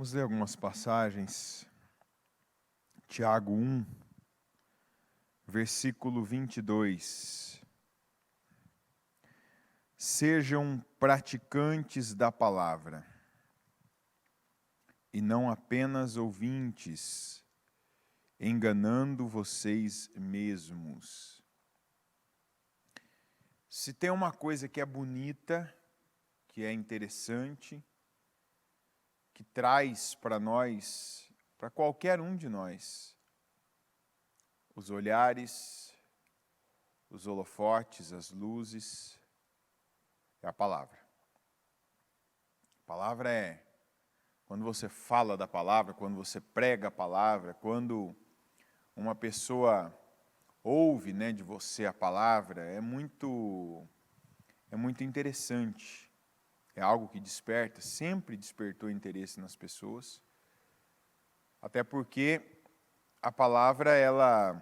Vamos ler algumas passagens. Tiago 1, versículo 22. Sejam praticantes da palavra, e não apenas ouvintes, enganando vocês mesmos. Se tem uma coisa que é bonita, que é interessante, que traz para nós, para qualquer um de nós, os olhares, os holofotes, as luzes, é a palavra. A palavra é, quando você fala da palavra, quando você prega a palavra, quando uma pessoa ouve, de você a palavra, é muito interessante. É algo que desperta, sempre despertou interesse nas pessoas. Até porque a palavra, ela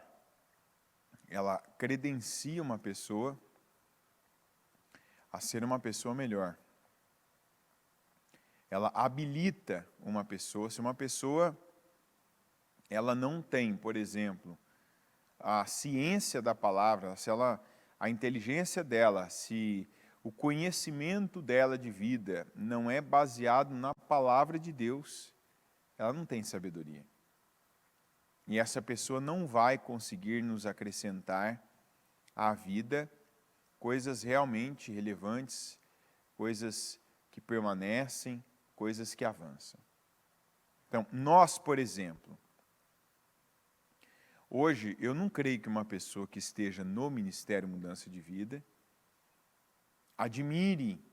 credencia uma pessoa a ser uma pessoa melhor. Ela habilita uma pessoa. Se uma pessoa ela não tem, por exemplo, a ciência da palavra, a inteligência dela, se o conhecimento dela de vida não é baseado na palavra de Deus, ela não tem sabedoria. E essa pessoa não vai conseguir nos acrescentar à vida coisas realmente relevantes, coisas que permanecem, coisas que avançam. Então, nós, por exemplo, hoje eu não creio que uma pessoa que esteja no Ministério Mudança de Vida admire,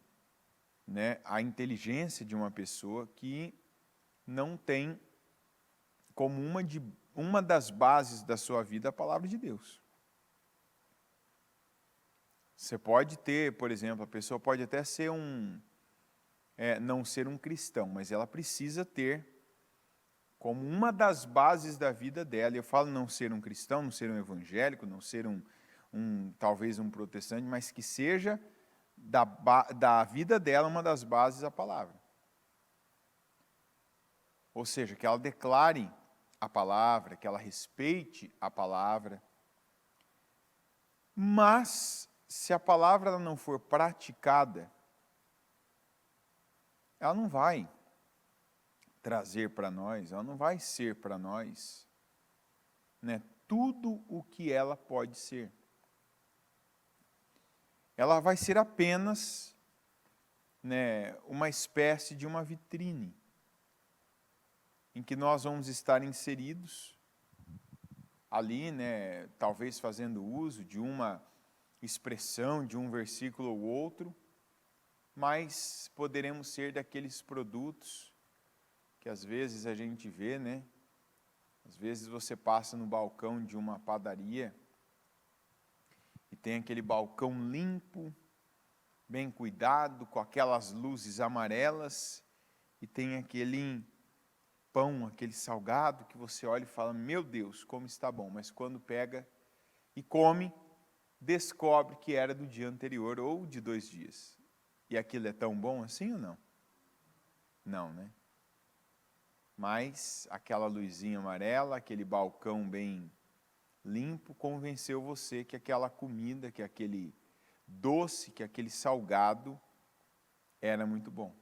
a inteligência de uma pessoa que não tem como uma das bases da sua vida a palavra de Deus. Você pode ter, por exemplo, a pessoa pode até ser não ser um cristão, mas ela precisa ter como uma das bases da vida dela. Eu falo não ser um cristão, não ser um evangélico, não ser talvez um protestante, mas que seja da vida dela uma das bases a palavra. Ou seja, que ela declare a palavra, que ela respeite a palavra. Mas, se a palavra ela não for praticada, ela não vai trazer para nós, ela não vai ser para nós, tudo o que ela pode ser. Ela vai ser apenas, uma espécie de uma vitrine, em que nós vamos estar inseridos ali, talvez fazendo uso de uma expressão, de um versículo ou outro, mas poderemos ser daqueles produtos que às vezes a gente vê, Às vezes você passa no balcão de uma padaria e tem aquele balcão limpo, bem cuidado, com aquelas luzes amarelas, e tem aquele pão, aquele salgado que você olha e fala, meu Deus, como está bom, mas quando pega e come, descobre que era do dia anterior ou de 2 dias. E aquilo é tão bom assim ou não? Não, Mas aquela luzinha amarela, aquele balcão bem limpo, convenceu você que aquela comida, que aquele doce, que aquele salgado era muito bom.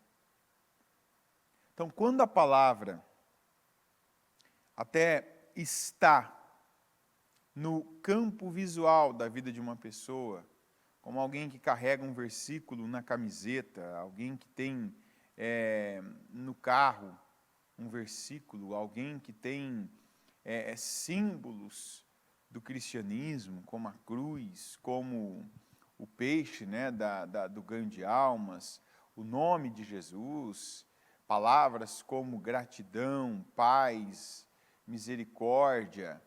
Então, quando a palavra até está no campo visual da vida de uma pessoa, como alguém que carrega um versículo na camiseta, alguém que tem no carro um versículo, alguém que tem símbolos do cristianismo, como a cruz, como o peixe do ganho de almas, o nome de Jesus, palavras como gratidão, paz, misericórdia,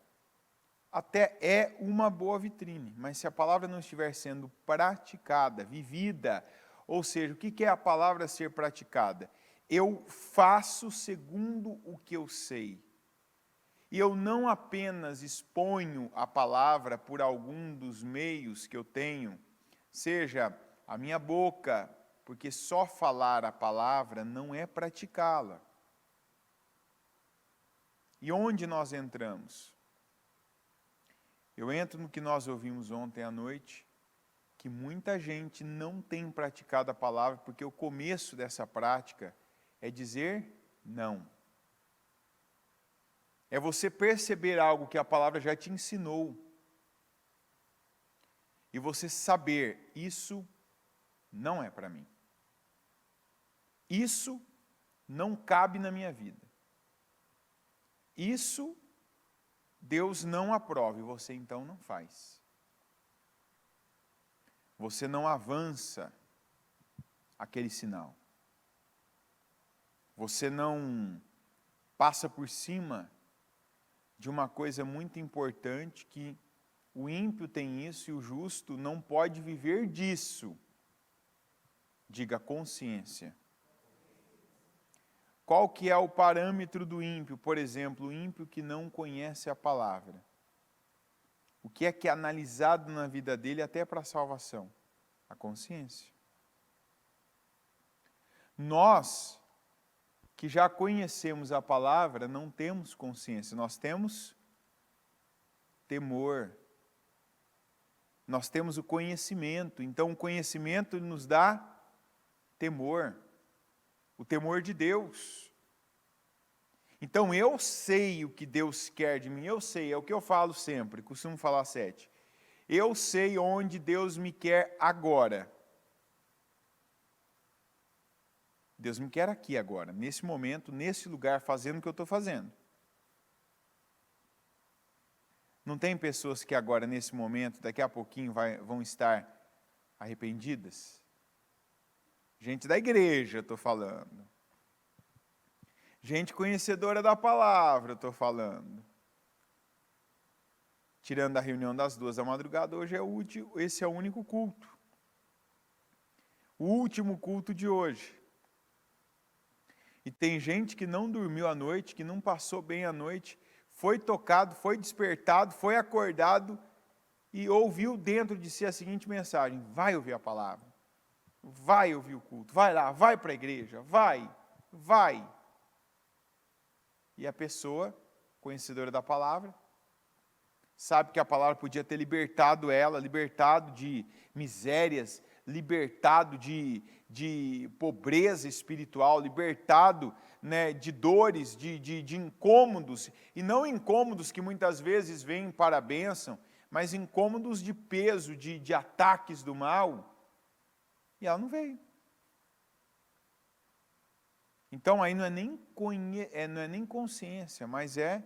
até é uma boa vitrine, mas se a palavra não estiver sendo praticada, vivida, ou seja, o que é a palavra ser praticada? Eu faço segundo o que eu sei. E eu não apenas exponho a palavra por algum dos meios que eu tenho, seja a minha boca, porque só falar a palavra não é praticá-la. E onde nós entramos? Eu entro no que nós ouvimos ontem à noite, que muita gente não tem praticado a palavra, porque o começo dessa prática é dizer não. É você perceber algo que a palavra já te ensinou. E você saber, isso não é para mim. Isso não cabe na minha vida. Isso Deus não aprova e você então não faz. Você não avança aquele sinal. Você não passa por cima de uma coisa muito importante, que o ímpio tem isso e o justo não pode viver disso. Diga consciência. Qual que é o parâmetro do ímpio? Por exemplo, o ímpio que não conhece a palavra. O que é analisado na vida dele até para a salvação? A consciência. Nós, que já conhecemos a palavra, não temos consciência, nós temos temor. Nós temos o conhecimento, então o conhecimento nos dá temor, o temor de Deus. Então eu sei o que Deus quer de mim, eu sei, é o que eu falo sempre, costumo falar 7. Eu sei onde Deus me quer agora. Deus me quer aqui agora, nesse momento, nesse lugar, fazendo o que eu estou fazendo. Não tem pessoas que agora, nesse momento, daqui a pouquinho vão estar arrependidas? Gente da igreja, estou falando. Gente conhecedora da palavra, estou falando. Tirando a reunião das 2 da madrugada, hoje esse é o único culto. O último culto de hoje. E tem gente que não dormiu a noite, que não passou bem a noite, foi tocado, foi despertado, foi acordado e ouviu dentro de si a seguinte mensagem: vai ouvir a palavra, vai ouvir o culto, vai lá, vai para a igreja, vai. E a pessoa, conhecedora da palavra, sabe que a palavra podia ter libertado ela, libertado de misérias, libertado de pobreza espiritual, libertado, né, de dores, de incômodos, e não incômodos que muitas vezes vêm para a bênção, mas incômodos de peso, de ataques do mal, e ela não veio. Então aí não é nem consciência, mas é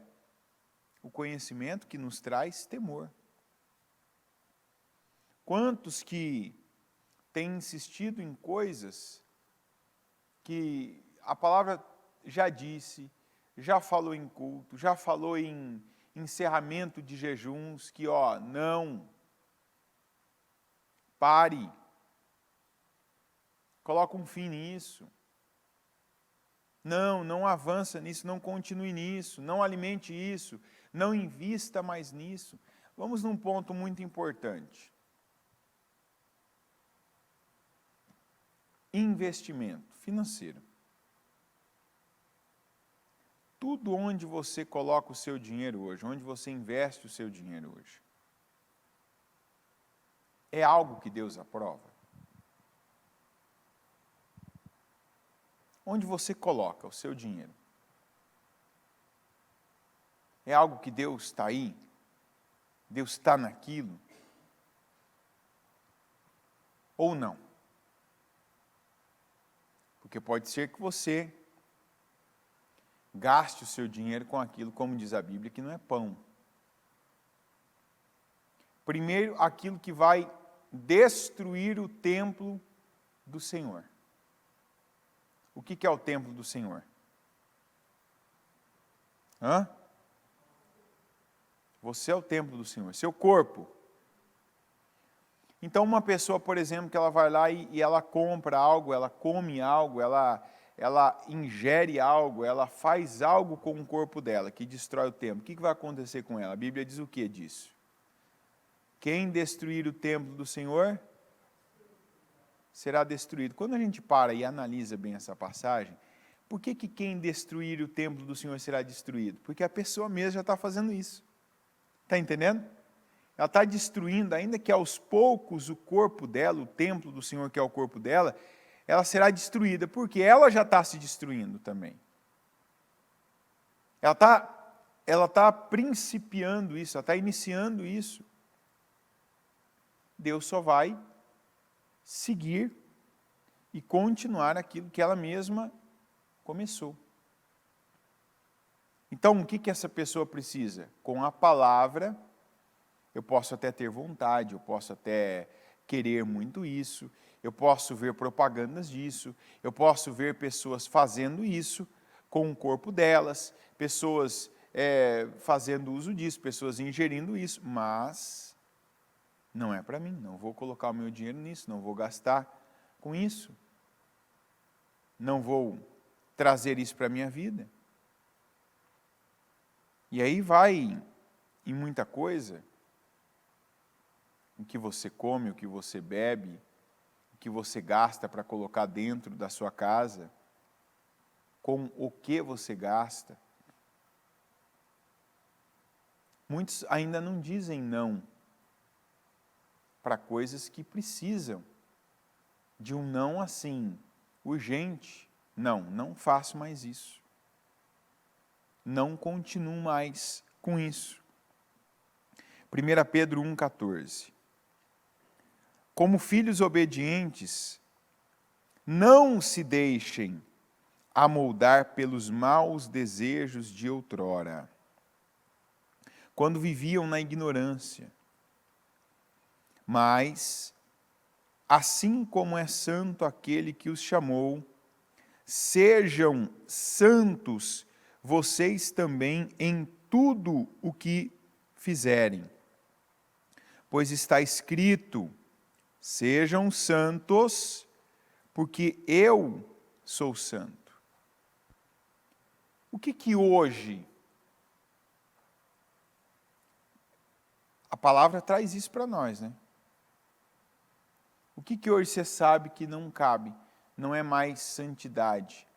o conhecimento que nos traz temor. Quantos que têm insistido em coisas que a palavra já disse, já falou em culto, já falou em encerramento de jejuns, que não, pare, coloca um fim nisso. Não avança nisso, não continue nisso, não alimente isso, não invista mais nisso. Vamos num ponto muito importante. Investimento financeiro. Tudo onde você coloca o seu dinheiro hoje, onde você investe o seu dinheiro hoje, é algo que Deus aprova? Onde você coloca o seu dinheiro? É algo que Deus está aí? Deus está naquilo? Ou não? Porque pode ser que você gaste o seu dinheiro com aquilo, como diz a Bíblia, que não é pão. Primeiro, aquilo que vai destruir o templo do Senhor. O que é o templo do Senhor? Você é o templo do Senhor, seu corpo. Então uma pessoa, por exemplo, que ela vai lá e ela compra algo, ela come algo, ela ingere algo, ela faz algo com o corpo dela, que destrói o templo. O que vai acontecer com ela? A Bíblia diz o que disso? Quem destruir o templo do Senhor será destruído. Quando a gente para e analisa bem essa passagem, por que quem destruir o templo do Senhor será destruído? Porque a pessoa mesma já está fazendo isso. Está entendendo? Ela está destruindo, ainda que aos poucos, o corpo dela, o templo do Senhor, que é o corpo dela, ela será destruída, porque ela já está se destruindo também. Ela está principiando isso, ela está iniciando isso. Deus só vai seguir e continuar aquilo que ela mesma começou. Então, o que essa pessoa precisa? Com a palavra, eu posso até ter vontade, eu posso até querer muito isso, eu posso ver propagandas disso, eu posso ver pessoas fazendo isso com o corpo delas, pessoas fazendo uso disso, pessoas ingerindo isso, mas não é para mim, não vou colocar o meu dinheiro nisso, não vou gastar com isso, não vou trazer isso para a minha vida. E aí vai em muita coisa, o que você come, o que você bebe, o que você gasta para colocar dentro da sua casa, com o que você gasta. Muitos ainda não dizem não para coisas que precisam de um não assim, urgente. Não faço mais isso. Não continuo mais com isso. 1 Pedro 1,14. Como filhos obedientes, não se deixem amoldar pelos maus desejos de outrora, quando viviam na ignorância. Mas, assim como é santo aquele que os chamou, sejam santos vocês também em tudo o que fizerem. Pois está escrito: sejam santos, porque eu sou santo. O que hoje a palavra traz isso para nós, né? O que hoje você sabe que não cabe, não é mais santidade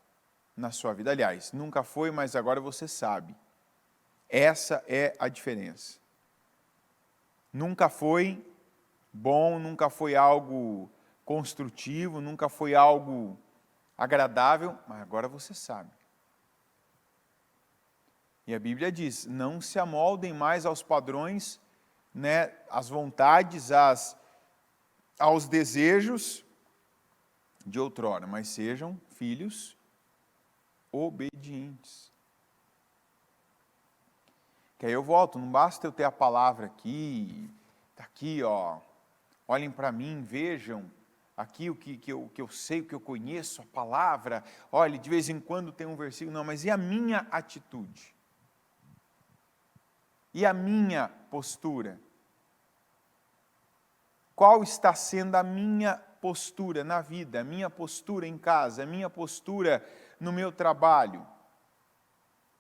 na sua vida? Aliás, nunca foi, mas agora você sabe. Essa é a diferença. Nunca foi bom, nunca foi algo construtivo, nunca foi algo agradável, mas agora você sabe. E a Bíblia diz: não se amoldem mais aos padrões, né, às vontades, aos desejos de outrora, mas sejam filhos obedientes. Que aí eu volto, não basta eu ter a palavra aqui, está aqui, ó, olhem para mim, vejam aqui o que eu sei, o que eu conheço, a palavra, olha, de vez em quando tem um versículo, não, mas e a minha atitude? E a minha postura? Qual está sendo a minha postura na vida, a minha postura em casa, a minha postura no meu trabalho,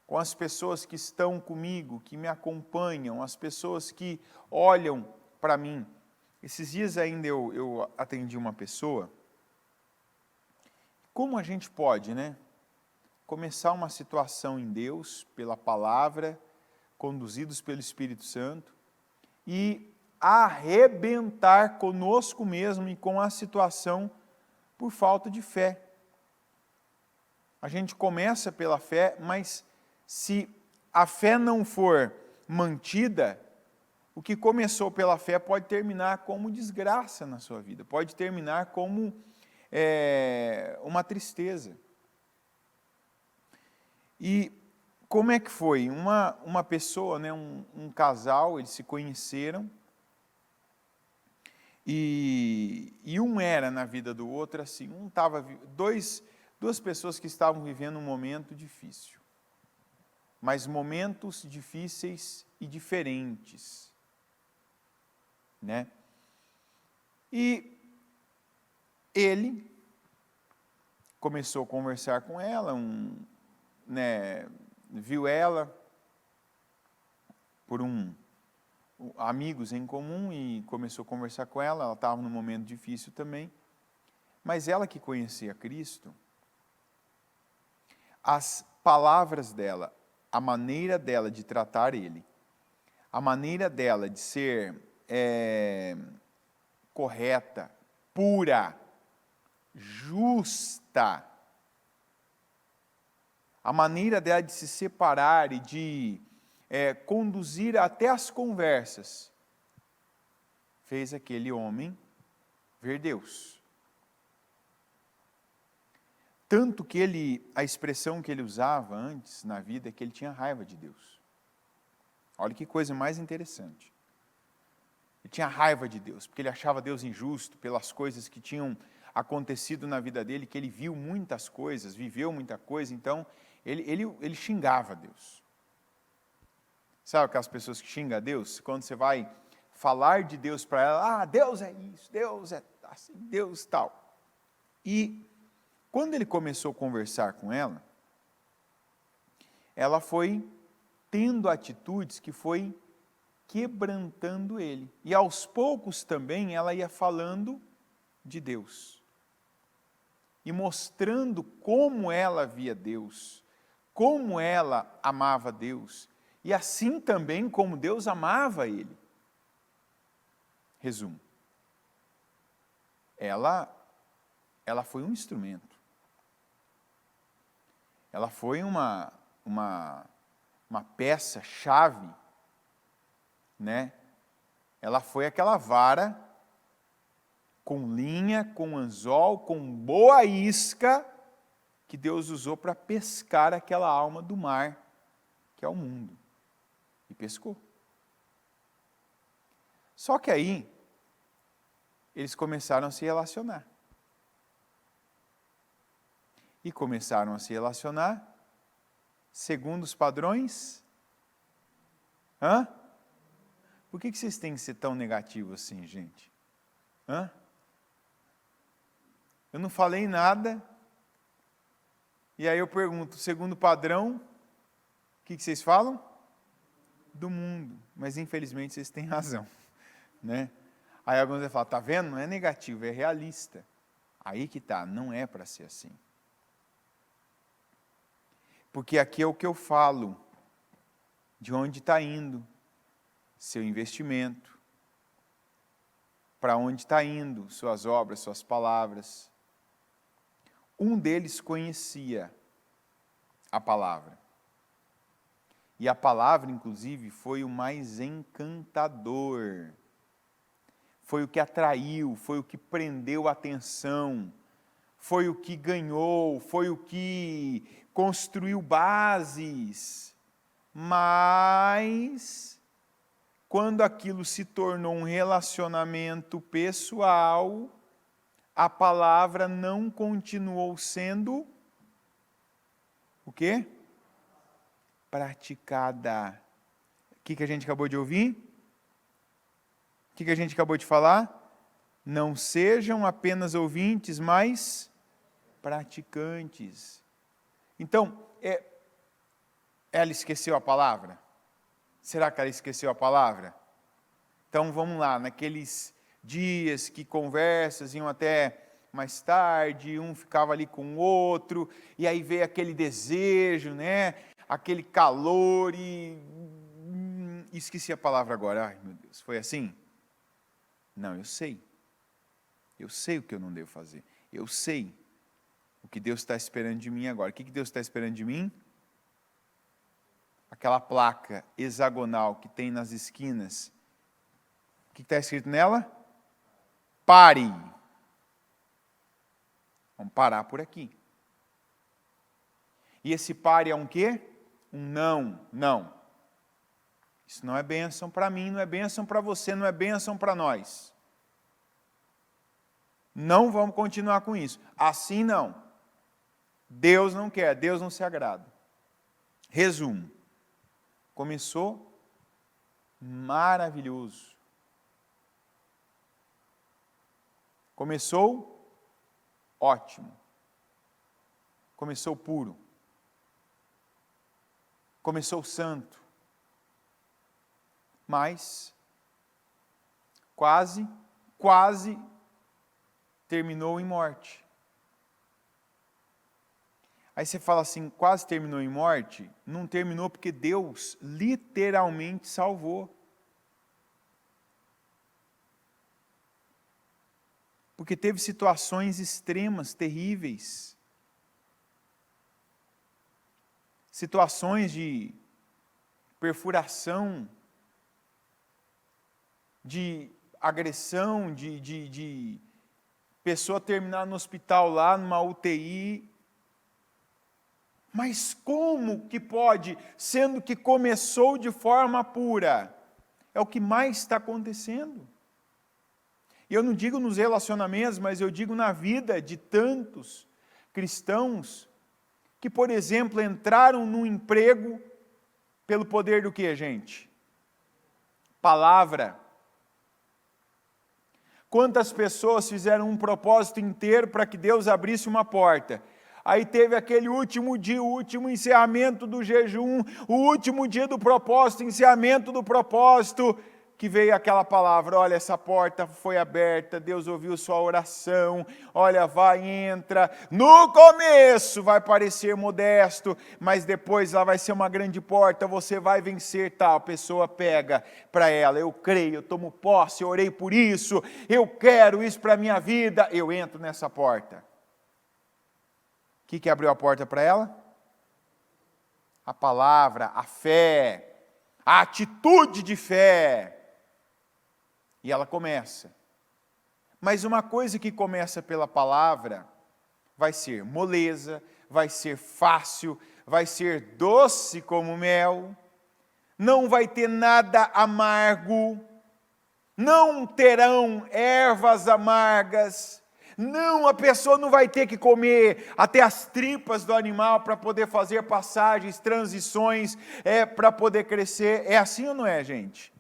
com as pessoas que estão comigo, que me acompanham, as pessoas que olham para mim? Esses dias ainda eu atendi uma pessoa. Como a gente pode, né, começar uma situação em Deus, pela palavra, conduzidos pelo Espírito Santo, e arrebentar conosco mesmo e com a situação por falta de fé. A gente começa pela fé, mas se a fé não for mantida, o que começou pela fé pode terminar como desgraça na sua vida, pode terminar como uma tristeza. E como é que foi? Uma pessoa, né, um casal, eles se conheceram, e um era na vida do outro assim, duas pessoas que estavam vivendo um momento difícil, mas momentos difíceis e diferentes, né? E ele começou a conversar com ela, viu ela por amigos em comum e começou a conversar com ela. Ela estava num momento difícil também, mas ela que conhecia Cristo, as palavras dela, a maneira dela de tratar ele, a maneira dela de ser correta, pura, justa, a maneira dela de se separar e de conduzir até as conversas, fez aquele homem ver Deus. Tanto que a expressão que ele usava antes na vida é que ele tinha raiva de Deus. Olha que coisa mais interessante. Ele tinha raiva de Deus, porque ele achava Deus injusto pelas coisas que tinham acontecido na vida dele, que ele viu muitas coisas, viveu muita coisa, então ele xingava Deus. Sabe aquelas pessoas que xingam a Deus? Quando você vai falar de Deus para ela, Deus é isso, Deus é assim, Deus tal. E quando ele começou a conversar com ela, ela foi tendo atitudes que foi quebrantando ele. E aos poucos também ela ia falando de Deus. E mostrando como ela via Deus, como ela amava Deus, e assim também como Deus amava ele. Resumo. Ela foi um instrumento. Ela foi uma peça-chave, né? Ela foi aquela vara com linha, com anzol, com boa isca, que Deus usou para pescar aquela alma do mar, que é o mundo. E pescou. Só que aí, eles começaram a se relacionar. E começaram a se relacionar segundo os padrões. Por que vocês têm que ser tão negativos assim, gente? Eu não falei nada. E aí eu pergunto, segundo o padrão, o que vocês falam? Do mundo. Mas infelizmente vocês têm razão, né? Aí alguns vão falar, tá vendo? Não é negativo, é realista. Aí que tá, não é para ser assim. Porque aqui é o que eu falo, de onde está indo seu investimento, para onde está indo suas obras, suas palavras. Um deles conhecia a palavra. E a palavra, inclusive, foi o mais encantador. Foi o que atraiu, foi o que prendeu a atenção, foi o que ganhou, foi o que construiu bases. Mas, quando aquilo se tornou um relacionamento pessoal, a palavra não continuou sendo o quê? Praticada. O que a gente acabou de ouvir? O que a gente acabou de falar? Não sejam apenas ouvintes, mas praticantes. Então, ela esqueceu a palavra? Será que ela esqueceu a palavra? Então vamos lá, naqueles dias que conversas iam até mais tarde, um ficava ali com o outro, e aí veio aquele desejo, né? Aquele calor e esqueci a palavra agora. Ai, meu Deus, foi assim? Não, eu sei. Eu sei o que eu não devo fazer. Eu sei o que Deus está esperando de mim agora. O que Deus está esperando de mim? Aquela placa hexagonal que tem nas esquinas. O que está escrito nela? Pare. Vamos parar por aqui. E esse pare é um quê? Um não. Não. Isso não é bênção para mim, não é bênção para você, não é bênção para nós. Não vamos continuar com isso. Assim não. Deus não quer, Deus não se agrada. Resumo. Começou maravilhoso. Começou ótimo. Começou puro. Começou santo. Mas quase terminou em morte. Aí você fala assim, quase terminou em morte? Não terminou porque Deus literalmente salvou. Porque teve situações extremas, terríveis. Situações de perfuração, de agressão, de pessoa terminar no hospital lá, numa UTI. Mas como que pode, sendo que começou de forma pura? É o que mais está acontecendo. E eu não digo nos relacionamentos, mas eu digo na vida de tantos cristãos que, por exemplo, entraram num emprego pelo poder do que, gente? Palavra. Quantas pessoas fizeram um propósito inteiro para que Deus abrisse uma porta? Aí teve aquele último dia, o último encerramento do jejum, o último dia do propósito, encerramento do propósito, que veio aquela palavra, olha, essa porta foi aberta, Deus ouviu sua oração, olha, vai, entra. No começo vai parecer modesto, mas depois lá vai ser uma grande porta, você vai vencer, tal. A pessoa pega para ela, eu creio, eu tomo posse, eu orei por isso, eu quero isso para a minha vida, eu entro nessa porta. O que abriu a porta para ela? A palavra, a fé, a atitude de fé. E ela começa. Mas uma coisa que começa pela palavra vai ser moleza, vai ser fácil, vai ser doce como mel, não vai ter nada amargo, não terão ervas amargas, não, a pessoa não vai ter que comer até as tripas do animal para poder fazer passagens, transições, para poder crescer. É assim ou não é, gente?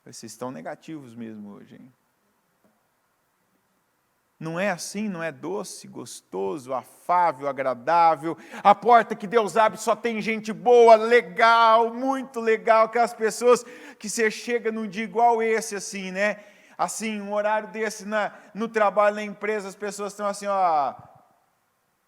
Vocês estão negativos mesmo hoje, hein? Não é assim, não é doce, gostoso, afável, agradável. A porta que Deus abre só tem gente boa, legal, muito legal. Aquelas pessoas que você chega num dia igual esse, assim, né? Assim, um horário desse no trabalho, na empresa, as pessoas estão assim, ó.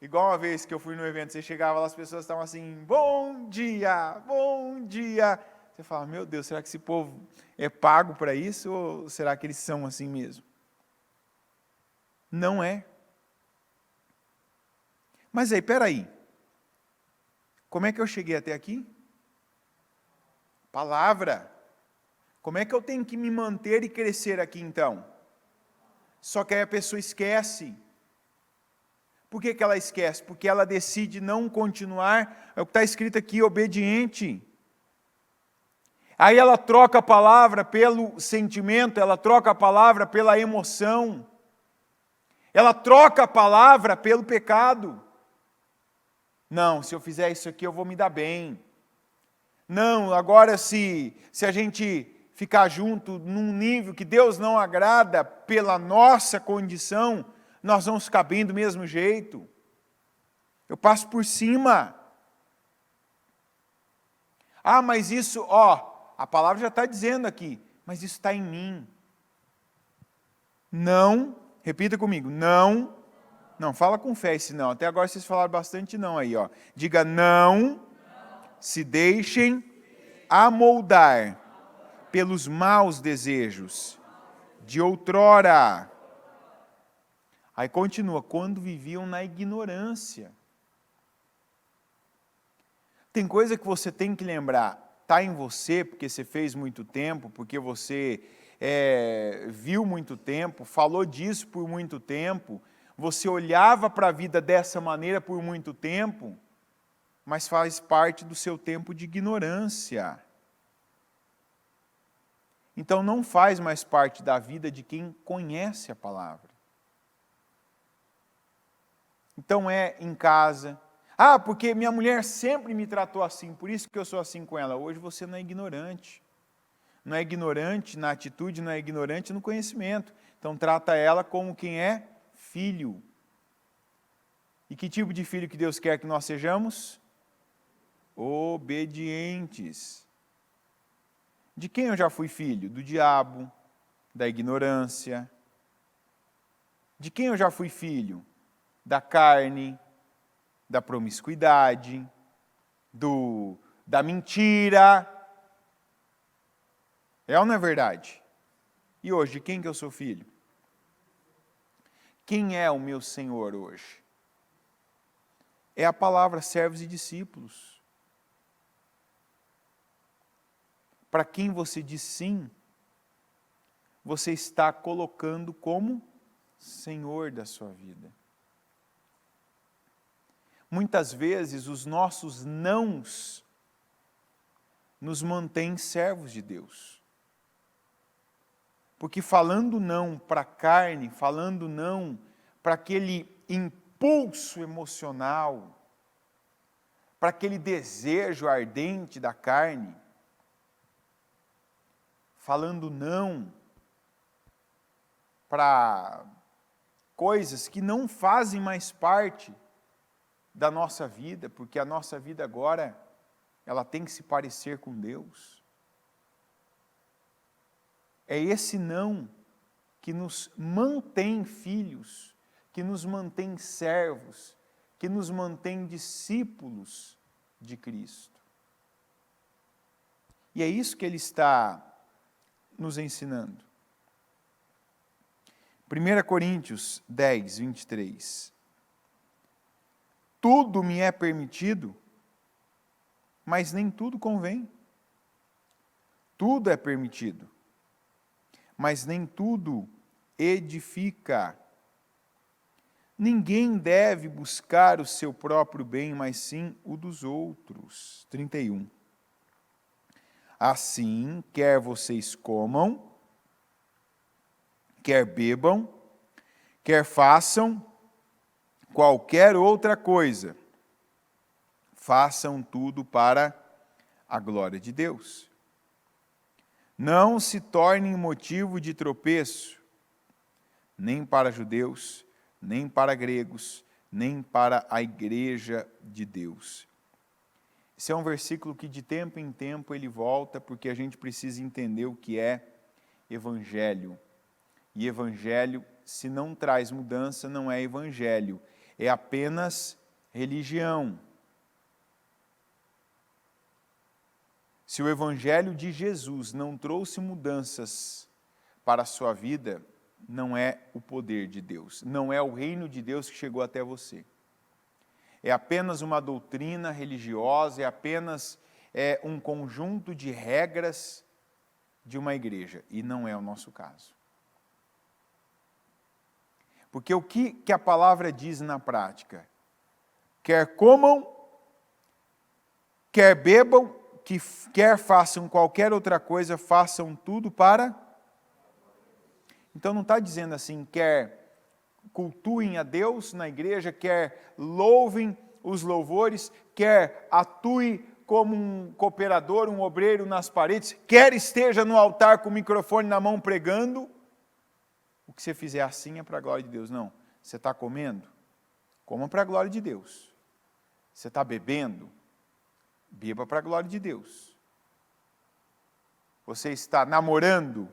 Igual uma vez que eu fui no evento, você chegava lá, as pessoas estavam assim, bom dia, bom dia. Você fala, meu Deus, será que esse povo é pago para isso ou será que eles são assim mesmo? Não é. Mas aí, peraí. Como é que eu cheguei até aqui? Palavra. Como é que eu tenho que me manter e crescer aqui então? Só que aí a pessoa esquece. Por que ela esquece? Porque ela decide não continuar, é o que está escrito aqui, obediente. Aí ela troca a palavra pelo sentimento, ela troca a palavra pela emoção, ela troca a palavra pelo pecado. Não, se eu fizer isso aqui eu vou me dar bem. Não, agora se a gente ficar junto num nível que Deus não agrada pela nossa condição, nós vamos ficar bem do mesmo jeito. Eu passo por cima. Ah, mas isso, a palavra já está dizendo aqui, mas isso está em mim. Não, repita comigo, não, fala com fé esse não, até agora vocês falaram bastante não aí, diga não, se deixem amoldar pelos maus desejos de outrora. Aí continua, quando viviam na ignorância. Tem coisa que você tem que lembrar, está em você, porque você fez muito tempo, porque você viu muito tempo, falou disso por muito tempo, você olhava para a vida dessa maneira por muito tempo, mas faz parte do seu tempo de ignorância. Então não faz mais parte da vida de quem conhece a palavra. Então é em casa. Ah, porque minha mulher sempre me tratou assim, por isso que eu sou assim com ela. Hoje você não é ignorante. Não é ignorante na atitude, não é ignorante no conhecimento. Então trata ela como quem é filho. E que tipo de filho que Deus quer que nós sejamos? Obedientes. De quem eu já fui filho? Do diabo, da ignorância. De quem eu já fui filho? Da carne. da promiscuidade, da mentira. É ou não é verdade? E hoje, de quem que eu sou filho? Quem é o meu Senhor hoje? É a palavra servos e discípulos. Para quem você diz sim, você está colocando como Senhor da sua vida. Muitas vezes os nossos nãos nos mantêm servos de Deus. Porque falando não para a carne, falando não para aquele impulso emocional, para aquele desejo ardente da carne, falando não para coisas que não fazem mais parte da nossa vida, porque a nossa vida agora, ela tem que se parecer com Deus. É esse não que nos mantém filhos, que nos mantém servos, que nos mantém discípulos de Cristo. E é isso que ele está nos ensinando. 1 Coríntios 10, 23. Tudo me é permitido, mas nem tudo convém. Tudo é permitido, mas nem tudo edifica. Ninguém deve buscar o seu próprio bem, mas sim o dos outros. 31. Assim, quer vocês comam, quer bebam, quer façam qualquer outra coisa, façam tudo para a glória de Deus. Não se tornem motivo de tropeço, nem para judeus, nem para gregos, nem para a igreja de Deus. Esse é um versículo que de tempo em tempo ele volta, porque a gente precisa entender o que é evangelho. E evangelho, se não traz mudança, não é evangelho, é apenas religião. Se o evangelho de Jesus não trouxe mudanças para a sua vida, não é o poder de Deus, não é o reino de Deus que chegou até você. É apenas uma doutrina religiosa, é apenas um conjunto de regras de uma igreja, e não é o nosso caso. Porque o que a palavra diz na prática? Quer comam, quer bebam, quer façam qualquer outra coisa, façam tudo para... Então não está dizendo assim, quer cultuem a Deus na igreja, quer louvem os louvores, quer atue como um cooperador, um obreiro nas paredes, quer esteja no altar com o microfone na mão pregando. O que você fizer assim é para a glória de Deus. Não, você está comendo? Coma para a glória de Deus. Você está bebendo? Beba para a glória de Deus. Você está namorando?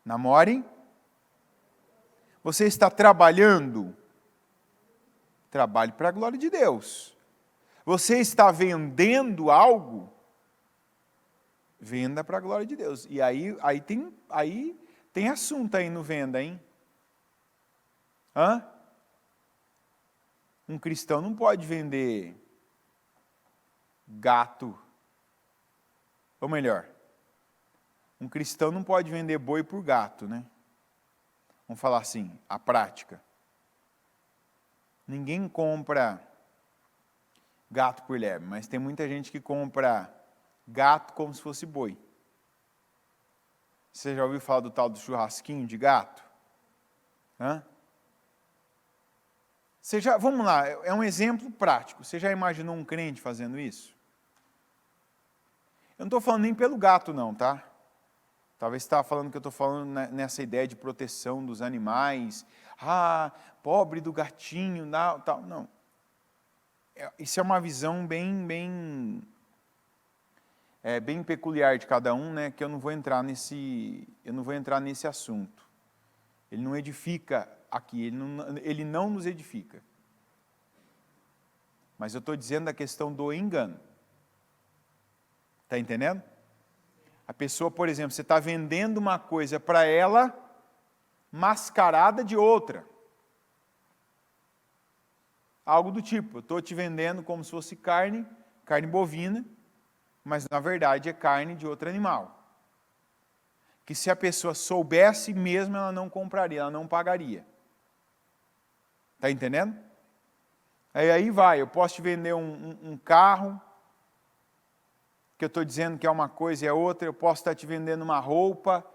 Namore. Você está trabalhando? Trabalhe para a glória de Deus. Você está vendendo algo? Venda para a glória de Deus. E aí tem assunto aí no venda, hein? Hã? Um cristão não pode vender gato. Ou melhor, um cristão não pode vender boi por gato, né? Vamos falar assim, a prática. Ninguém compra gato por lebre, mas tem muita gente que compra gato como se fosse boi. Você já ouviu falar do tal do churrasquinho de gato? Hã? Vamos lá, é um exemplo prático. Você já imaginou um crente fazendo isso? Eu não estou falando nem pelo gato não, tá? Talvez você estava falando que eu estou falando nessa ideia de proteção dos animais. Ah, pobre do gatinho, tal. Não. Isso é uma visão bem peculiar de cada um, né? Que eu não vou entrar nesse assunto. Ele não edifica aqui, ele não nos edifica. Mas eu estou dizendo da questão do engano. Está entendendo? A pessoa, por exemplo, você está vendendo uma coisa para ela mascarada de outra. Algo do tipo, eu estou te vendendo como se fosse carne bovina, mas na verdade é carne de outro animal. Que se a pessoa soubesse mesmo, ela não compraria, ela não pagaria. Está entendendo? Aí vai, eu posso te vender um carro, que eu estou dizendo que é uma coisa e é outra, eu posso estar te vendendo uma roupa,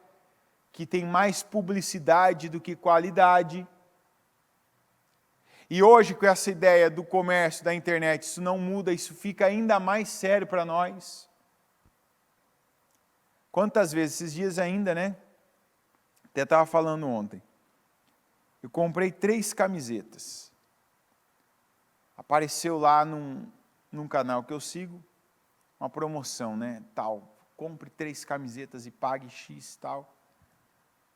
que tem mais publicidade do que qualidade. E hoje, com essa ideia do comércio, da internet, isso não muda, isso fica ainda mais sério para nós. Quantas vezes, esses dias ainda, né? Até estava falando ontem. Eu comprei 3 camisetas. Apareceu lá num canal que eu sigo, uma promoção, né? Tal, compre 3 camisetas e pague X, tal.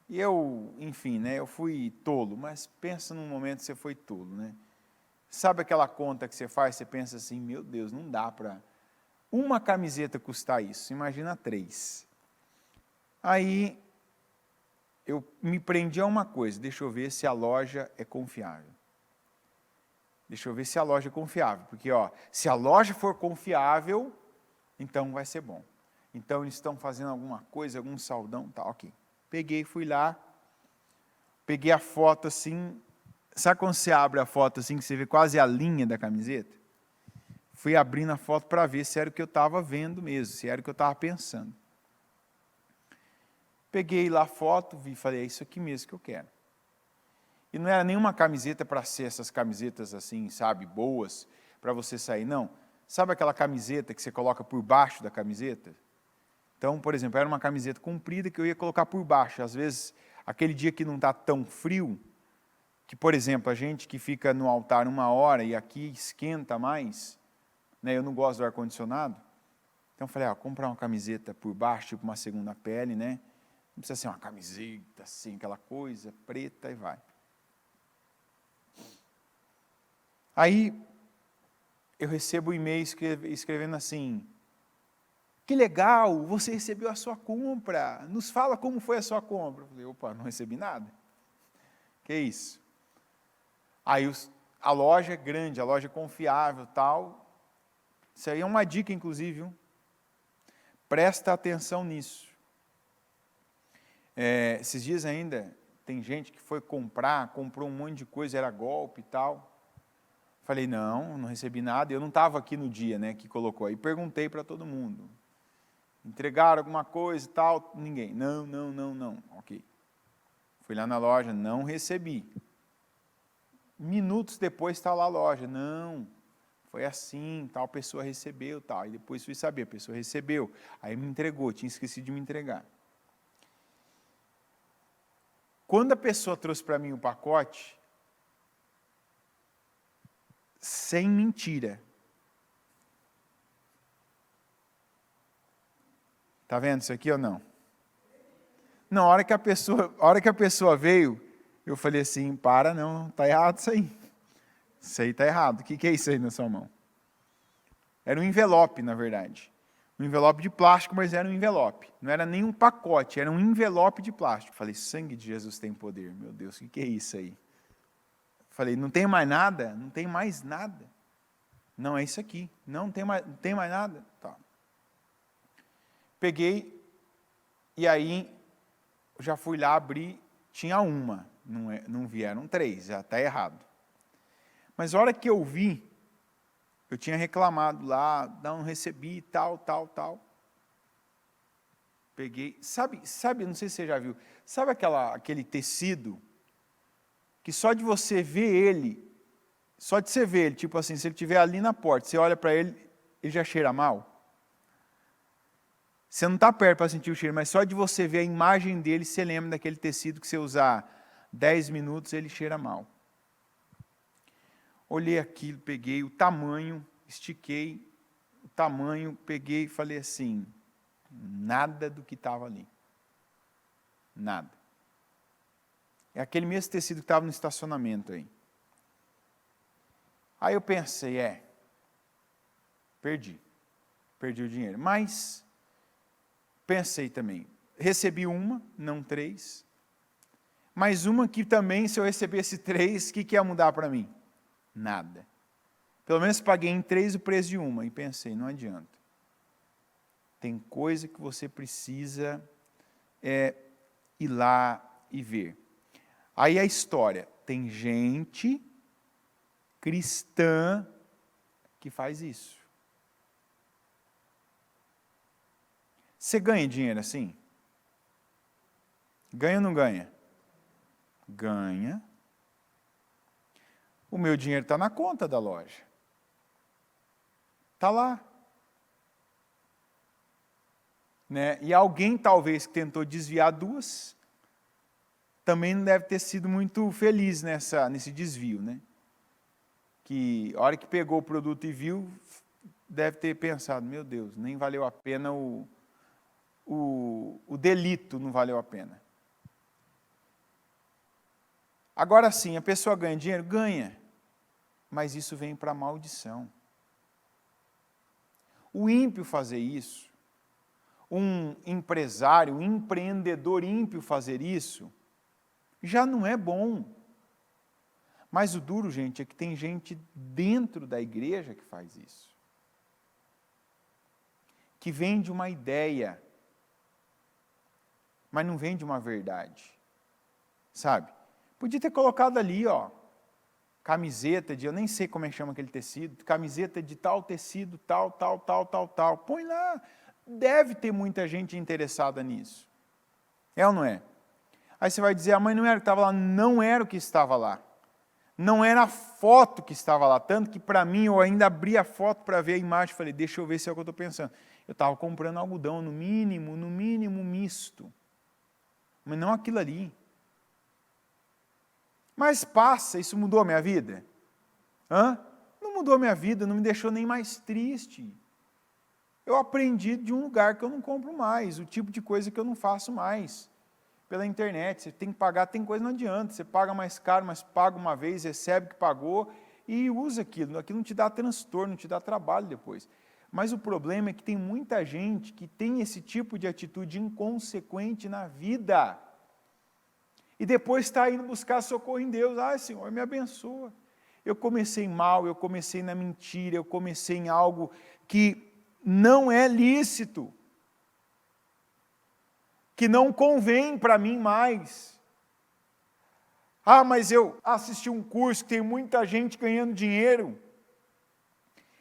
E eu, enfim, né? Eu fui tolo, mas pensa num momento que você foi tolo, né? Sabe aquela conta que você faz, você pensa assim, meu Deus, não dá para uma camiseta custar isso, imagina 3. Aí, eu me prendi a uma coisa, deixa eu ver se a loja é confiável. Deixa eu ver se a loja é confiável, porque se a loja for confiável, então vai ser bom. Então eles estão fazendo alguma coisa, algum saldão, tá, ok. Peguei, fui lá, peguei a foto assim, sabe quando você abre a foto assim, que você vê quase a linha da camiseta? Fui abrindo a foto para ver se era o que eu estava vendo mesmo, se era o que eu estava pensando. Peguei lá a foto, vi e falei, é isso aqui mesmo que eu quero. E não era nenhuma camiseta para ser essas camisetas assim, sabe, boas, para você sair, não. Sabe aquela camiseta que você coloca por baixo da camiseta? Então, por exemplo, era uma camiseta comprida que eu ia colocar por baixo. Às vezes, aquele dia que não está tão frio, que, por exemplo, a gente que fica no altar 1 hora e aqui esquenta mais, né, eu não gosto do ar-condicionado, então eu falei, comprar uma camiseta por baixo, tipo uma segunda pele, né? Não precisa ser uma camiseta assim, aquela coisa preta e vai. Aí, eu recebo um e-mail escrevendo assim, que legal, você recebeu a sua compra, nos fala como foi a sua compra. Eu falei, opa, não recebi nada. Que isso? Aí a loja é grande, a loja é confiável, tal. Isso aí é uma dica, inclusive, viu? Presta atenção nisso. Esses dias ainda, tem gente que foi comprou um monte de coisa, era golpe e tal. Falei, não recebi nada. Eu não estava aqui no dia, né, que colocou. Aí perguntei para todo mundo. Entregaram alguma coisa e tal? Ninguém. Não. Ok. Fui lá na loja, não recebi. Minutos depois está lá a loja. Não, foi assim, tal pessoa recebeu, tal. E depois fui saber, a pessoa recebeu. Aí me entregou, tinha esquecido de me entregar. Quando a pessoa trouxe para mim o pacote, sem mentira. Está vendo isso aqui ou não? Não, a hora que a pessoa veio, eu falei assim, não, está errado isso aí. Isso aí está errado. O que é isso aí na sua mão? Era um envelope, na verdade. Um envelope de plástico, mas era um envelope. Não era nem um pacote, era um envelope de plástico. Falei, sangue de Jesus tem poder. Meu Deus, o que é isso aí? Falei, não tem mais nada? Não tem mais nada. Não, é isso aqui. Não tem mais nada? Tá. Peguei, e aí, já fui lá abrir, tinha uma. Não vieram 3, já está errado. Mas a hora que eu vi, eu tinha reclamado lá, não recebi, tal. Peguei, sabe, não sei se você já viu, sabe aquele tecido, que só de você ver ele, tipo assim, se ele estiver ali na porta, você olha para ele, ele já cheira mal? Você não está perto para sentir o cheiro, mas só de você ver a imagem dele, você lembra daquele tecido que você usar 10 minutos, ele cheira mal. Olhei aquilo, peguei o tamanho, estiquei o tamanho, peguei e falei assim, nada do que estava ali. Nada. É aquele mesmo tecido que estava no estacionamento aí. Aí eu pensei, perdi o dinheiro. Mas, pensei também, recebi uma, não 3, mas uma que também, se eu recebesse 3, o que ia mudar para mim? Nada. Pelo menos paguei em 3 o preço de uma, e pensei, não adianta. Tem coisa que você precisa ir lá e ver. Aí a história, tem gente cristã que faz isso. Você ganha dinheiro assim? Ganha ou não ganha? Ganha. O meu dinheiro está na conta da loja. Está lá. Né? E alguém, talvez, que tentou desviar 2, também não deve ter sido muito feliz nesse desvio. Né? Que a hora que pegou o produto e viu, deve ter pensado, meu Deus, nem valeu a pena o delito, não valeu a pena. Agora sim, a pessoa ganha dinheiro? Ganha. Mas isso vem para maldição. O ímpio fazer isso, um empresário, um empreendedor ímpio fazer isso, já não é bom. Mas o duro, gente, é que tem gente dentro da igreja que faz isso. Que vende uma ideia, mas não vende uma verdade. Sabe? Podia ter colocado ali, camiseta de, eu nem sei como é que chama aquele tecido, camiseta de tal tecido, tal. Põe lá. Deve ter muita gente interessada nisso. É ou não é? Aí você vai dizer, a mãe não era o que estava lá. Não era o que estava lá. Não era a foto que estava lá. Tanto que, para mim, eu ainda abri a foto para ver a imagem. Falei, deixa eu ver se é o que eu estou pensando. Eu estava comprando algodão, no mínimo misto. Mas não aquilo ali. Mas passa, isso mudou a minha vida? Não mudou a minha vida, não me deixou nem mais triste. Eu aprendi de um lugar que eu não compro mais, o tipo de coisa que eu não faço mais. Pela internet, você tem que pagar, tem coisa não adianta, você paga mais caro, mas paga uma vez, recebe que pagou e usa aquilo não te dá transtorno, não te dá trabalho depois. Mas o problema é que tem muita gente que tem esse tipo de atitude inconsequente na vida. E depois está indo buscar socorro em Deus. Senhor, me abençoa. Eu comecei mal, eu comecei na mentira, eu comecei em algo que não é lícito, que não convém para mim mais. Mas eu assisti um curso que tem muita gente ganhando dinheiro.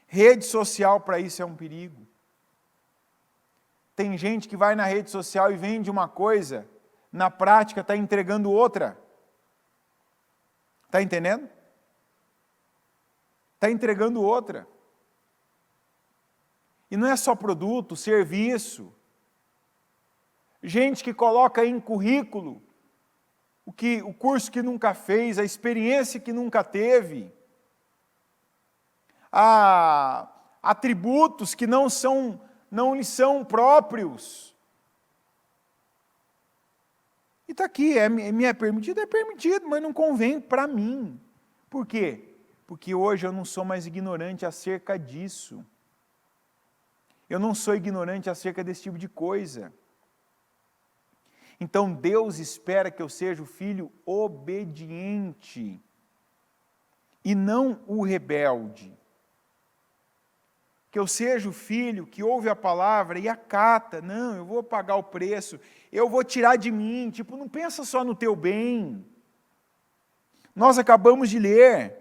Rede social para isso é um perigo. Tem gente que vai na rede social e vende uma coisa, na prática está entregando outra. Está entendendo? Está entregando outra. E não é só produto, serviço. Gente que coloca em currículo o curso que nunca fez, a experiência que nunca teve, atributos que não lhe são próprios. E está aqui, me é permitido? É permitido, mas não convém para mim. Por quê? Porque hoje eu não sou mais ignorante acerca disso. Eu não sou ignorante acerca desse tipo de coisa. Então Deus espera que eu seja o filho obediente e não o rebelde. Que eu seja o filho que ouve a palavra e acata. Não, eu vou pagar o preço, eu vou tirar de mim. Não pensa só no teu bem. Nós acabamos de ler,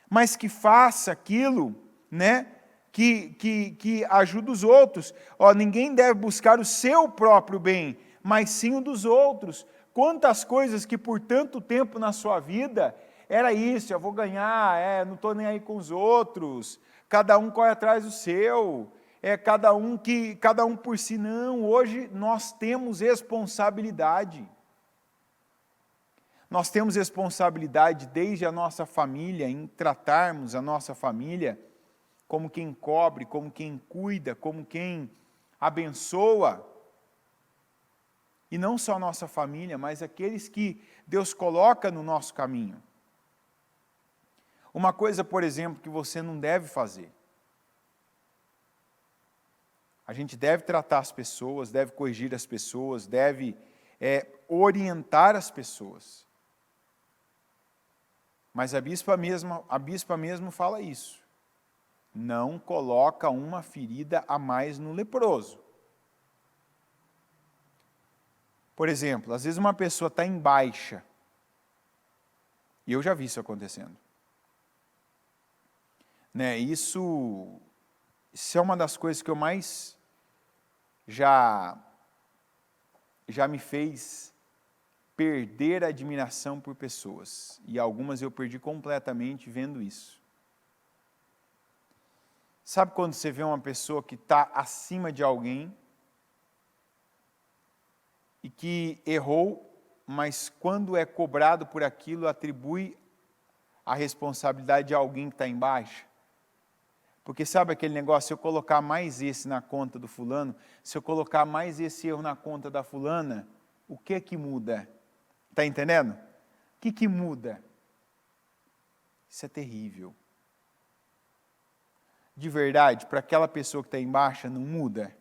mas que faça aquilo, né? Que ajuda os outros. Ninguém deve buscar o seu próprio bem, mas sim o dos outros. Quantas coisas que por tanto tempo na sua vida era isso, eu vou ganhar, não estou nem aí com os outros, cada um corre atrás do seu, cada um por si. Não, hoje nós temos responsabilidade. Nós temos responsabilidade desde a nossa família, em tratarmos a nossa família como quem cobre, como quem cuida, como quem abençoa. E não só a nossa família, mas aqueles que Deus coloca no nosso caminho. Uma coisa, por exemplo, que você não deve fazer. A gente deve tratar as pessoas, deve corrigir as pessoas, deve orientar as pessoas. Mas a bispa mesmo fala isso. Não coloca uma ferida a mais no leproso. Por exemplo, às vezes uma pessoa está em baixa, e eu já vi isso acontecendo. Né? Isso é uma das coisas que eu mais já me fez perder a admiração por pessoas. E algumas eu perdi completamente vendo isso. Sabe quando você vê uma pessoa que está acima de alguém e que errou, mas quando é cobrado por aquilo, atribui a responsabilidade de alguém que está embaixo? Porque sabe aquele negócio, se eu colocar mais esse na conta do fulano, se eu colocar mais esse erro na conta da fulana, o que que muda? Está entendendo? O que muda? Isso é terrível. De verdade, para aquela pessoa que está embaixo, não muda.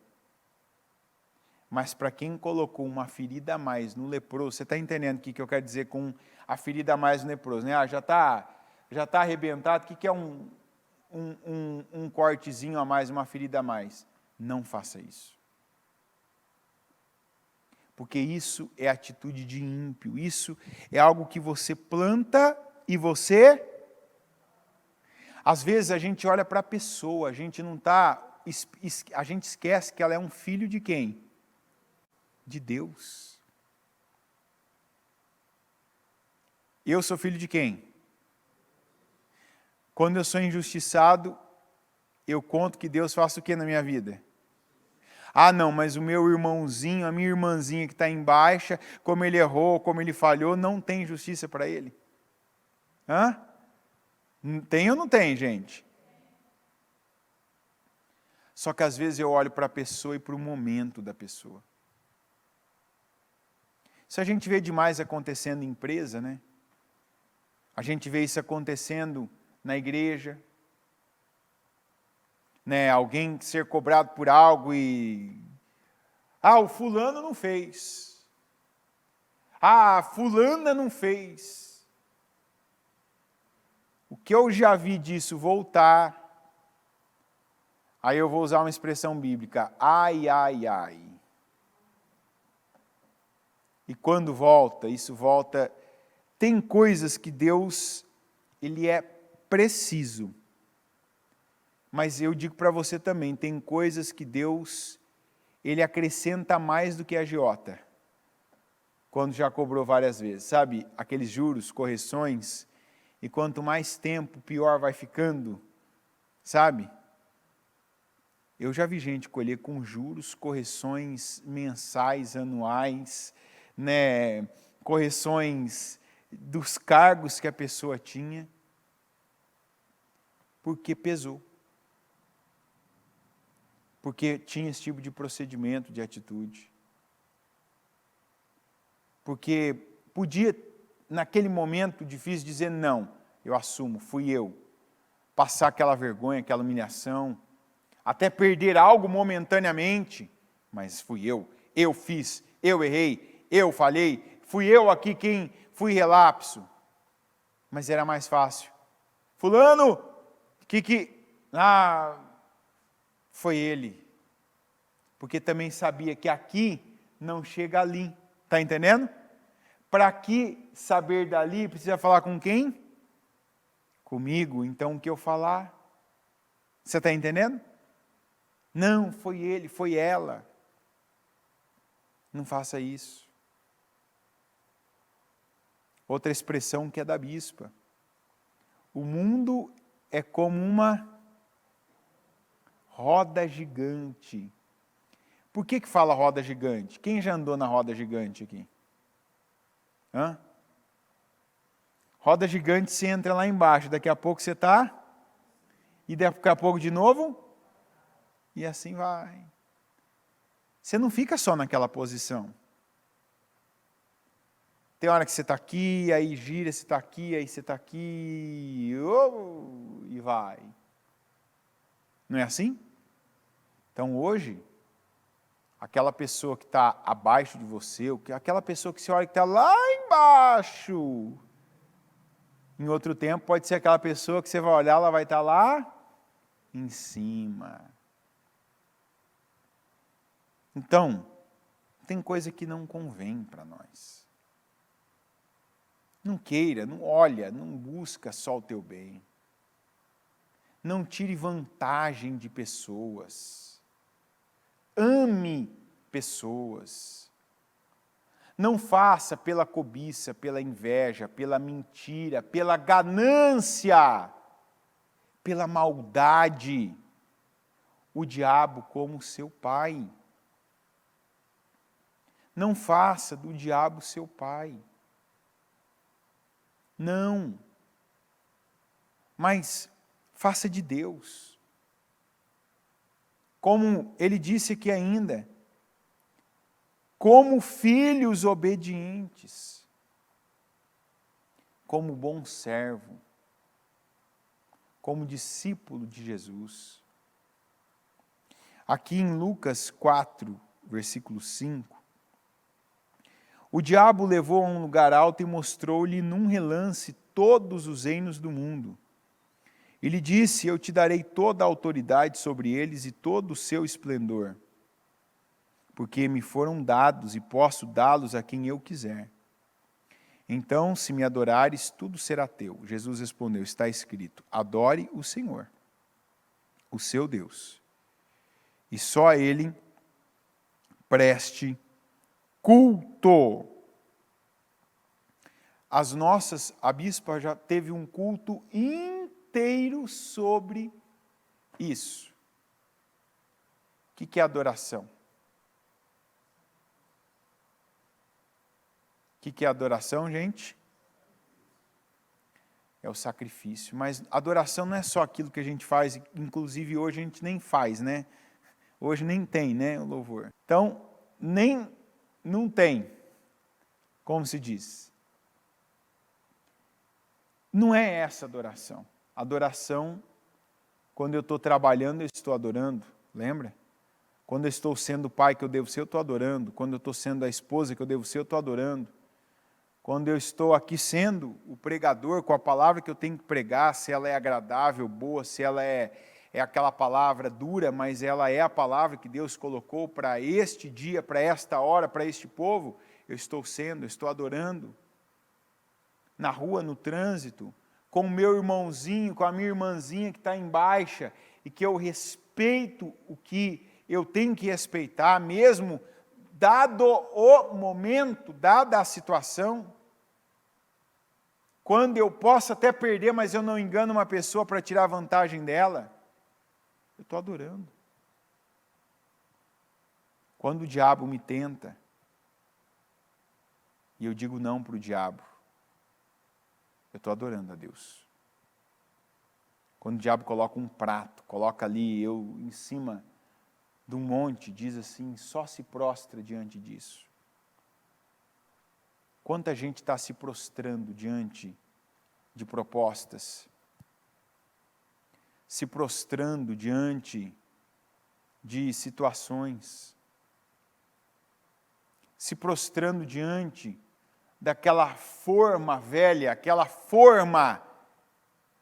Mas para quem colocou uma ferida a mais no leproso, você está entendendo o que eu quero dizer com a ferida a mais no leproso, né? Já está arrebentado, o que é um cortezinho a mais, uma ferida a mais? Não faça isso. Porque isso é atitude de ímpio, isso é algo que você planta e você... Às vezes a gente olha para a pessoa, a gente esquece que ela é um filho de quem? De Deus. Eu sou filho de quem? Quando eu sou injustiçado, eu conto que Deus faça o que na minha vida? Ah, não, mas o meu irmãozinho, a minha irmãzinha que está em baixa, como ele errou, como ele falhou, não tem justiça para ele. Hã? Tem ou não tem, gente? Só que às vezes eu olho para a pessoa e para o momento da pessoa. Isso a gente vê demais acontecendo em empresa, né? A gente vê isso acontecendo na igreja. Né? Alguém ser cobrado por algo e... Ah, o fulano não fez. Ah, a fulana não fez. O que eu já vi disso voltar, aí eu vou usar uma expressão bíblica, ai, ai, ai. E quando volta, isso volta, tem coisas que Deus, Ele é preciso. Mas eu digo para você também, tem coisas que Deus, Ele acrescenta mais do que a agiota. Quando já cobrou várias vezes, sabe? Aqueles juros, correções... E quanto mais tempo, pior vai ficando, sabe? Eu já vi gente colher com juros, correções mensais, anuais, né? Correções dos cargos que a pessoa tinha, porque pesou. Porque tinha esse tipo de procedimento, de atitude. Porque podia... naquele momento difícil, dizer não, eu assumo, fui eu. Passar aquela vergonha, aquela humilhação, até perder algo momentaneamente, mas fui eu fiz, eu errei, eu falhei, fui eu aqui quem fui relapso. Mas era mais fácil. Fulano, foi ele. Porque também sabia que aqui não chega ali, está entendendo? Para que saber dali, precisa falar com quem? Comigo, então o que eu falar? Você está entendendo? Não, foi ele, foi ela. Não faça isso. Outra expressão que é da bispa. O mundo é como uma roda gigante. Por que fala roda gigante? Quem já andou na roda gigante aqui? Hã? Roda gigante, você entra lá embaixo, daqui a pouco você está, e daqui a pouco de novo, e assim vai. Você não fica só naquela posição. Tem hora que você está aqui, aí gira, você está aqui, aí você está aqui, e vai. Não é assim? Então hoje, aquela pessoa que está abaixo de você, aquela pessoa que você olha que está lá embaixo. Em outro tempo, pode ser aquela pessoa que você vai olhar, ela vai estar lá em cima. Então, tem coisa que não convém para nós. Não queira, não olha, não busca só o teu bem. Não tire vantagem de pessoas. Ame pessoas. Não faça pela cobiça, pela inveja, pela mentira, pela ganância, pela maldade, o diabo como seu pai. Não faça do diabo seu pai. Não. Mas faça de Deus. Como ele disse aqui ainda, como filhos obedientes, como bom servo, como discípulo de Jesus. Aqui em Lucas 4, versículo 5, o diabo levou a um lugar alto e mostrou-lhe num relance todos os reinos do mundo. E lhe disse, eu te darei toda a autoridade sobre eles e todo o seu esplendor, porque me foram dados e posso dá-los a quem eu quiser. Então, se me adorares, tudo será teu. Jesus respondeu, está escrito, adore o Senhor, o seu Deus, e só a Ele preste culto. A bispa já teve um culto inteiro sobre isso. O que é adoração? O que é adoração, gente? É o sacrifício. Mas adoração não é só aquilo que a gente faz, inclusive hoje a gente nem faz, né? Hoje nem tem, né, o louvor. Então, não tem, como se diz. Não é essa adoração. Adoração, quando eu estou trabalhando, eu estou adorando, lembra? Quando eu estou sendo o pai que eu devo ser, eu estou adorando. Quando eu estou sendo a esposa que eu devo ser, eu estou adorando. Quando eu estou aqui sendo o pregador com a palavra que eu tenho que pregar, se ela é agradável, boa, se ela é aquela palavra dura, mas ela é a palavra que Deus colocou para este dia, para esta hora, para este povo, eu estou adorando. Na rua, no trânsito, com o meu irmãozinho, com a minha irmãzinha que está em baixa, e que eu respeito o que eu tenho que respeitar, mesmo dado o momento, dada a situação, quando eu posso até perder, mas eu não engano uma pessoa para tirar vantagem dela, eu estou adorando. Quando o diabo me tenta, e eu digo não para o diabo, eu estou adorando a Deus. Quando o diabo coloca um prato, coloca ali eu em cima de um monte, diz assim, só se prostra diante disso. Quanta gente está se prostrando diante de propostas, se prostrando diante de situações, se prostrando diante daquela forma velha, aquela forma,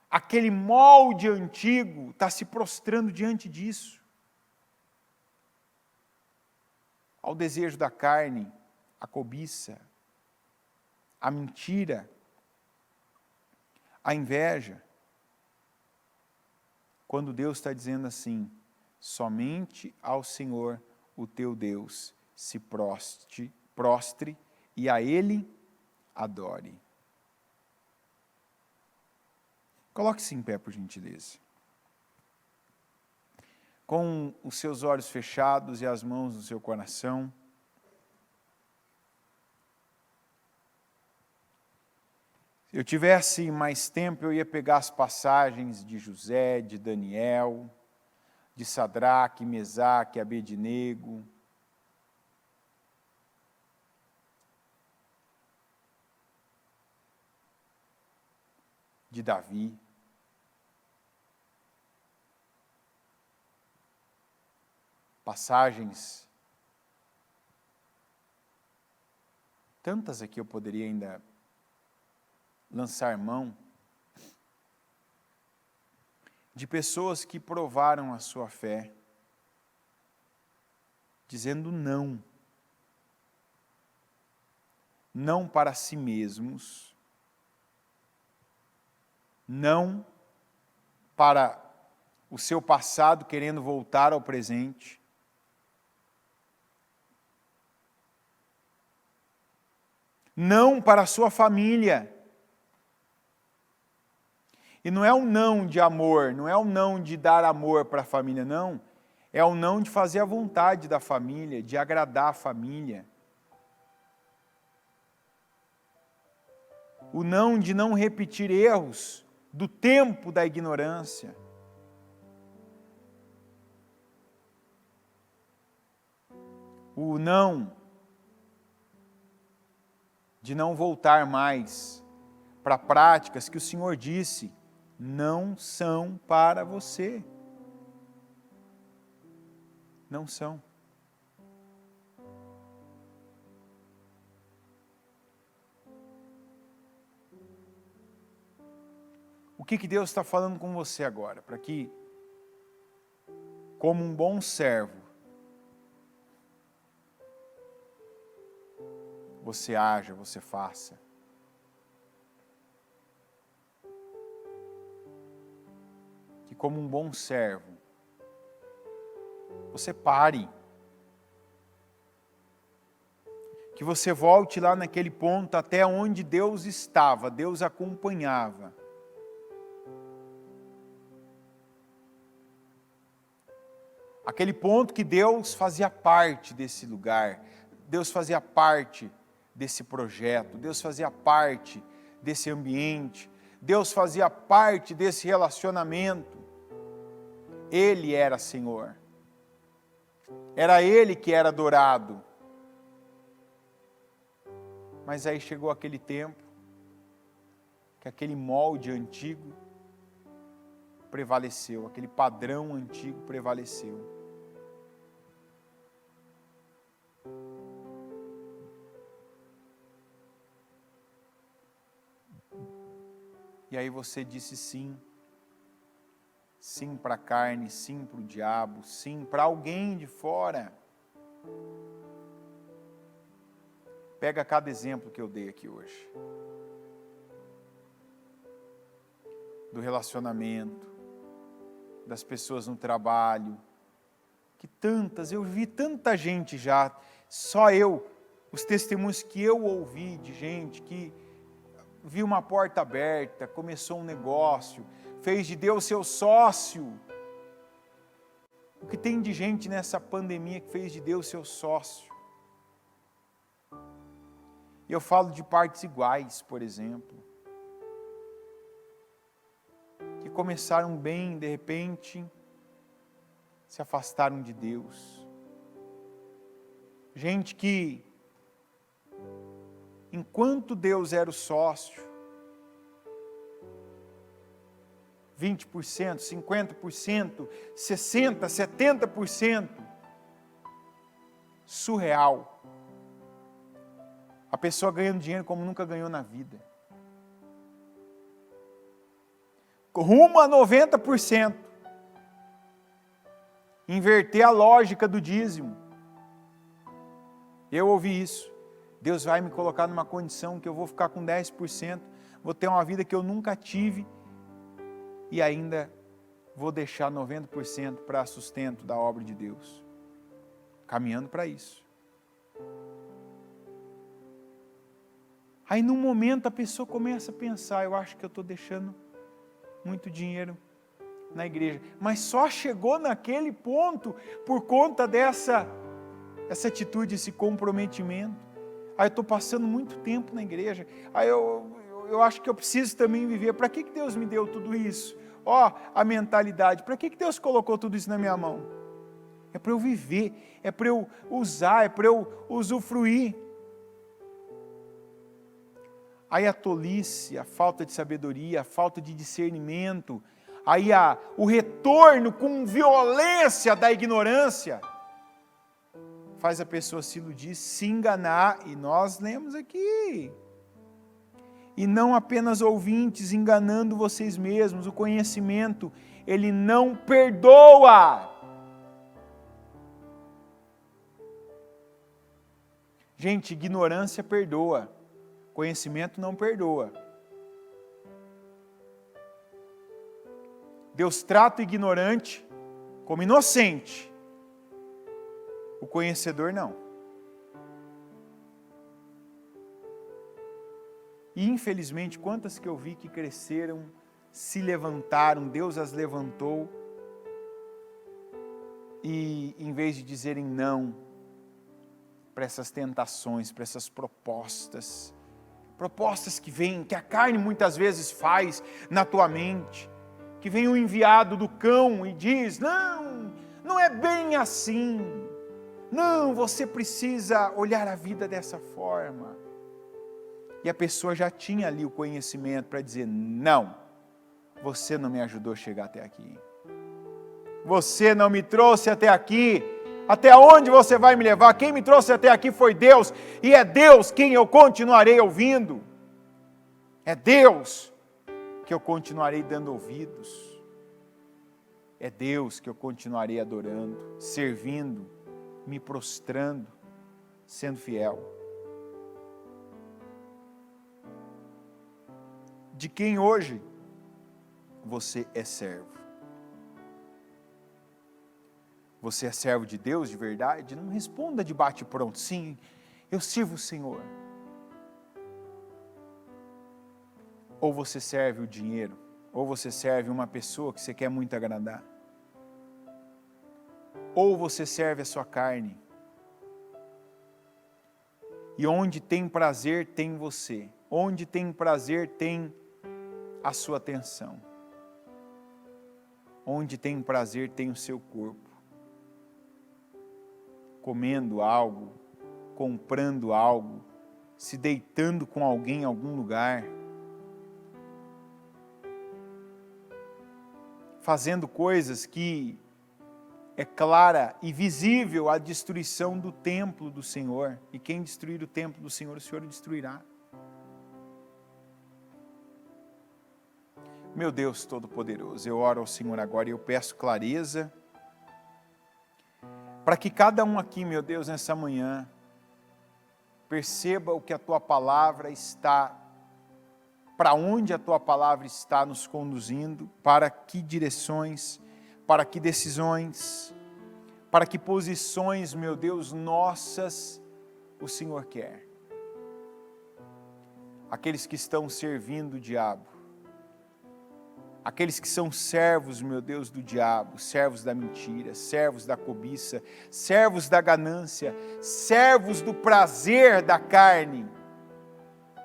aquele molde antigo, está se prostrando diante disso. Ao desejo da carne, a cobiça, a mentira, a inveja. Quando Deus está dizendo assim, somente ao Senhor, o teu Deus, se prostre e a Ele adore. Coloque-se em pé, por gentileza. Com os seus olhos fechados e as mãos no seu coração, se eu tivesse mais tempo, eu ia pegar as passagens de José, de Daniel, de Sadraque, Mesaque, Abednego, de Davi. Passagens Tantas aqui eu poderia ainda lançar mão de pessoas que provaram a sua fé, dizendo não. Não para si mesmos, não para o seu passado querendo voltar ao presente, não para a sua família. E não é um não de amor, não é um não de dar amor para a família, não. É um não de fazer a vontade da família, de agradar a família. O não de não repetir erros do tempo da ignorância. O não de não voltar mais para práticas que o Senhor disse não são para você. Não são. O que Deus está falando com você agora? Para que, como um bom servo, você haja, você faça. Que como um bom servo, você pare. Que você volte lá naquele ponto até onde Deus estava, Deus acompanhava. Aquele ponto que Deus fazia parte desse lugar, Deus fazia parte desse projeto, Deus fazia parte desse ambiente, Deus fazia parte desse relacionamento. Ele era Senhor. Era Ele que era adorado. Mas aí chegou aquele tempo que aquele molde antigo prevaleceu, aquele padrão antigo prevaleceu. E aí você disse sim. Sim para a carne, sim para o diabo, sim para alguém de fora. Pega cada exemplo que eu dei aqui hoje. Do relacionamento, das pessoas no trabalho, que eu vi tanta gente já, só eu, os testemunhos que eu ouvi de gente que viu uma porta aberta, começou um negócio, fez de Deus seu sócio. O que tem de gente nessa pandemia que fez de Deus seu sócio? E eu falo de partes iguais, por exemplo. Que começaram bem, de repente, se afastaram de Deus. Gente que, enquanto Deus era o sócio, 20%, 50%, 60%, 70%, surreal. A pessoa ganhando dinheiro como nunca ganhou na vida. Rumo a 90%. Inverter a lógica do dízimo. Eu ouvi isso. Deus vai me colocar numa condição que eu vou ficar com 10%, vou ter uma vida que eu nunca tive e ainda vou deixar 90% para sustento da obra de Deus. Caminhando para isso. Aí num momento a pessoa começa a pensar, eu acho que eu estou deixando muito dinheiro na igreja. Mas só chegou naquele ponto por conta dessa atitude, esse comprometimento. Aí eu estou passando muito tempo na igreja. Aí eu acho que eu preciso também viver. Para que Deus me deu tudo isso? A mentalidade. Para que Deus colocou tudo isso na minha mão? É para eu viver, é para eu usar, é para eu usufruir. Aí a tolice, a falta de sabedoria, a falta de discernimento, aí o retorno com violência da ignorância, faz a pessoa se iludir, se enganar, e nós lemos aqui. E não apenas ouvintes, enganando vocês mesmos. O conhecimento, ele não perdoa. Gente, ignorância perdoa. Conhecimento não perdoa. Deus trata o ignorante como inocente. O conhecedor não. E infelizmente, quantas que eu vi que cresceram, se levantaram, Deus as levantou, e em vez de dizerem não para essas tentações, para essas propostas que vêm, que a carne muitas vezes faz na tua mente, que vem o enviado do cão e diz, não é bem assim, não, você precisa olhar a vida dessa forma. E a pessoa já tinha ali o conhecimento para dizer, não, você não me ajudou a chegar até aqui. Você não me trouxe até aqui. Até onde você vai me levar? Quem me trouxe até aqui foi Deus. E é Deus quem eu continuarei ouvindo. É Deus que eu continuarei dando ouvidos. É Deus que eu continuarei adorando, servindo, me prostrando, sendo fiel. De quem hoje você é servo? Você é servo de Deus de verdade? Não responda de bate-pronto, sim, eu sirvo o Senhor. Ou você serve o dinheiro, ou você serve uma pessoa que você quer muito agradar. Ou você serve a sua carne. E onde tem prazer, tem você. Onde tem prazer, tem a sua atenção. Onde tem prazer, tem o seu corpo. Comendo algo, comprando algo, se deitando com alguém em algum lugar, fazendo coisas que é clara e visível a destruição do templo do Senhor. E quem destruir o templo do Senhor, o Senhor o destruirá. Meu Deus Todo-Poderoso, eu oro ao Senhor agora e eu peço clareza para que cada um aqui, meu Deus, nessa manhã, perceba o que a Tua Palavra está, para onde a Tua Palavra está nos conduzindo, para que direções, para que decisões, para que posições, meu Deus, nossas, o Senhor quer. Aqueles que estão servindo o diabo, aqueles que são servos, meu Deus, do diabo, servos da mentira, servos da cobiça, servos da ganância, servos do prazer da carne,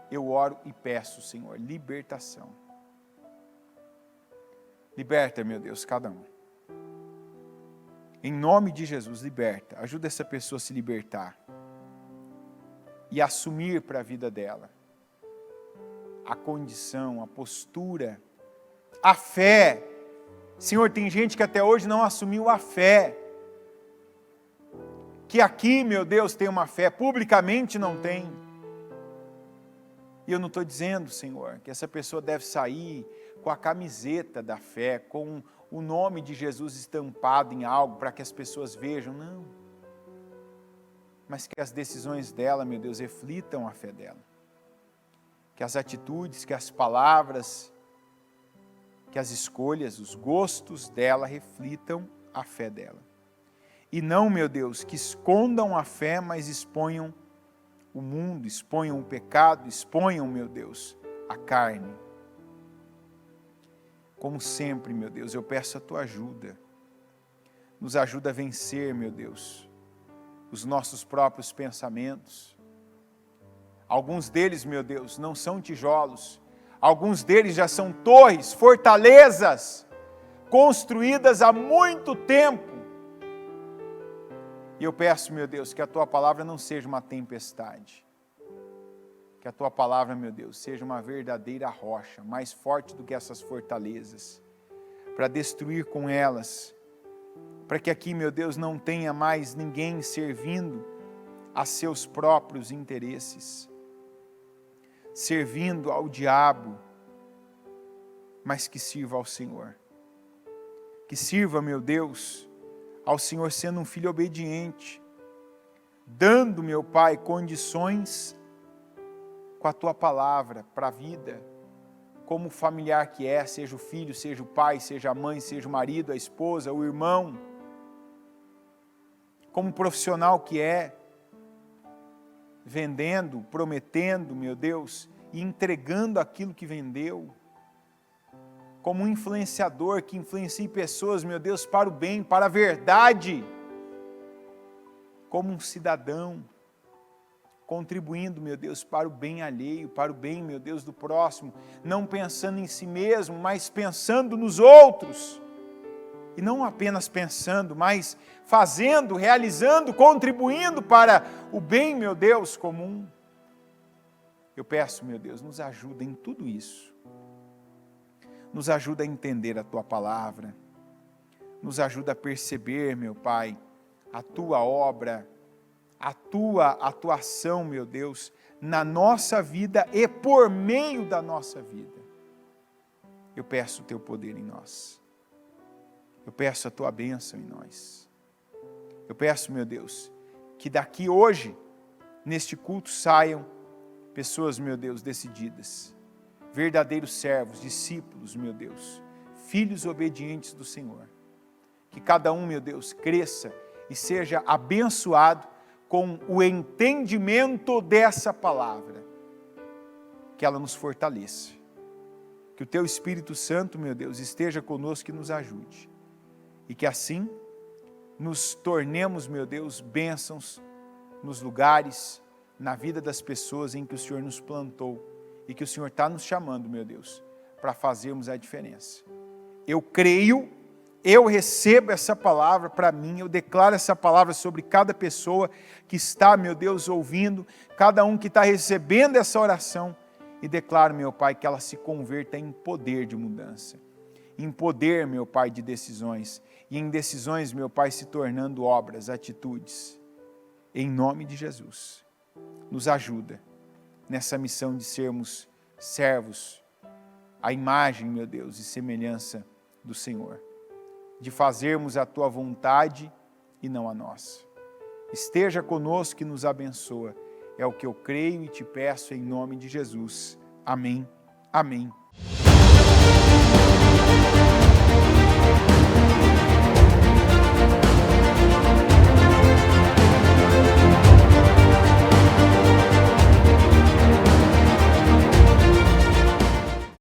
eu oro e peço, Senhor, libertação. Liberta, meu Deus, cada um. Em nome de Jesus, liberta. Ajuda essa pessoa a se libertar e assumir para a vida dela a condição, a postura, a fé. Senhor, tem gente que até hoje não assumiu a fé. Que aqui, meu Deus, tem uma fé, publicamente não tem. E eu não estou dizendo, Senhor, que essa pessoa deve sair com a camiseta da fé, com o nome de Jesus estampado em algo, para que as pessoas vejam, não. Mas que as decisões dela, meu Deus, reflitam a fé dela. Que as atitudes, que as palavras, que as escolhas, os gostos dela reflitam a fé dela. E não, meu Deus, que escondam a fé, mas exponham o mundo, exponham o pecado, exponham, meu Deus, a carne. Como sempre, meu Deus, eu peço a Tua ajuda. Nos ajuda a vencer, meu Deus, os nossos próprios pensamentos. Alguns deles, meu Deus, não são tijolos. Alguns deles já são torres, fortalezas, construídas há muito tempo. E eu peço, meu Deus, que a Tua palavra não seja uma tempestade. Que a Tua palavra, meu Deus, seja uma verdadeira rocha, mais forte do que essas fortalezas, para destruir com elas para que aqui, meu Deus, não tenha mais ninguém servindo a seus próprios interesses, servindo ao diabo, mas que sirva ao Senhor. Que sirva, meu Deus, ao Senhor sendo um filho obediente, dando, meu Pai, condições com a Tua palavra para a vida, como familiar que é, seja o filho, seja o pai, seja a mãe, seja o marido, a esposa, o irmão, como profissional que é, vendendo, prometendo, meu Deus, e entregando aquilo que vendeu, como um influenciador que influencia pessoas, meu Deus, para o bem, para a verdade, como um cidadão, contribuindo, meu Deus, para o bem alheio, para o bem, meu Deus, do próximo, não pensando em si mesmo, mas pensando nos outros, e não apenas pensando, mas fazendo, realizando, contribuindo para o bem, meu Deus, comum. Eu peço, meu Deus, nos ajuda em tudo isso, nos ajuda a entender a Tua palavra, nos ajuda a perceber, meu Pai, a Tua obra, a Tua atuação, meu Deus, na nossa vida e por meio da nossa vida. Eu peço o Teu poder em nós. Eu peço a Tua bênção em nós. Eu peço, meu Deus, que daqui hoje, neste culto, saiam pessoas, meu Deus, decididas, verdadeiros servos, discípulos, meu Deus, filhos obedientes do Senhor. Que cada um, meu Deus, cresça e seja abençoado com o entendimento dessa palavra, que ela nos fortaleça. Que o Teu Espírito Santo, meu Deus, esteja conosco e nos ajude. E que assim nos tornemos, meu Deus, bênçãos nos lugares, na vida das pessoas em que o Senhor nos plantou e que o Senhor está nos chamando, meu Deus, para fazermos a diferença. Eu creio, eu recebo essa palavra para mim, eu declaro essa palavra sobre cada pessoa que está, meu Deus, ouvindo, cada um que está recebendo essa oração, e declaro, meu Pai, que ela se converta em poder de mudança, em poder, meu Pai, de decisões, e em decisões, meu Pai, se tornando obras, atitudes, em nome de Jesus. Nos ajuda nessa missão de sermos servos, à imagem, meu Deus, e semelhança do Senhor, de fazermos a Tua vontade e não a nossa. Esteja conosco e nos abençoa. É o que eu creio e te peço em nome de Jesus. Amém. Amém.